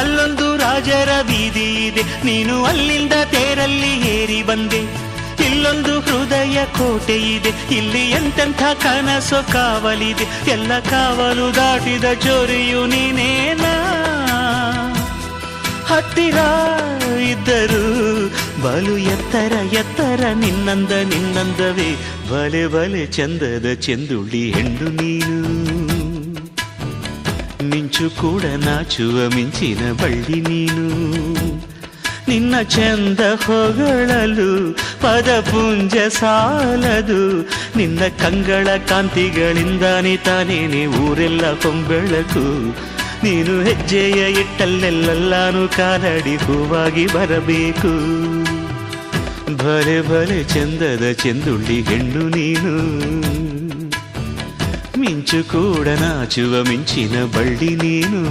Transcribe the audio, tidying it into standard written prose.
ಅಲ್ಲೊಂದು ರಾಜರ ಬೀದಿ ಇದೆ, ನೀನು ಅಲ್ಲಿಂದ ತೇರಲ್ಲಿ ಏರಿ ಬಂದೆ. ಇಲ್ಲೊಂದು ಹೃದಯ ಕೋಟೆ ಇದೆ, ಇಲ್ಲಿ ಎಂತೆಂಥ ಕನಸು ಕಾವಲಿದೆ. ಎಲ್ಲ ಕಾವಲು ದಾಟಿದ ಚೋರಿಯು ನೀನೇನಾ. ಹತ್ತಿರ ಇದ್ದರು ಬಲು ಎತ್ತರ ಎತ್ತರ ನಿನ್ನಂದವೇ. ಬಲೆ ಬಲೆ ಚಂದದ ಚೆಂದುಳ್ಳಿ ಹೆಣ್ಣು ನೀನು. ಮಿಂಚು ಕೂಡ ನಾಚುವ ಮಿಂಚಿನ ಬಳ್ಳಿ ನೀನು. ನಿನ್ನ ಚಂದ ಹೊಗಳಲು ಪದಪುಂಜ ಸಾಲದು. ನಿನ್ನ ಕಂಗಳ ಕಾಂತಿಗಳಿಂದಾನೆ ತಾನೇನೆ ಊರೆಲ್ಲ ಹೊಂಬೆಳಕು. ನೀನು ಹೆಜ್ಜೆಯ ಇಟ್ಟಲ್ಲೆಲ್ಲಾನು ಕಾಲಡಿ ಹೂವಾಗಿ ಬರಬೇಕು. ಭಲೆ ಭಲೆ ಚಂದದ ಚೆಂದುಳ್ಳಿ ಹೆಣ್ಣು ನೀನು. ಮಿಂಚು ಕೂಡ ನಾಚುವ ಮಿಂಚಿನ ಬಳ್ಳಿ ನೀನು.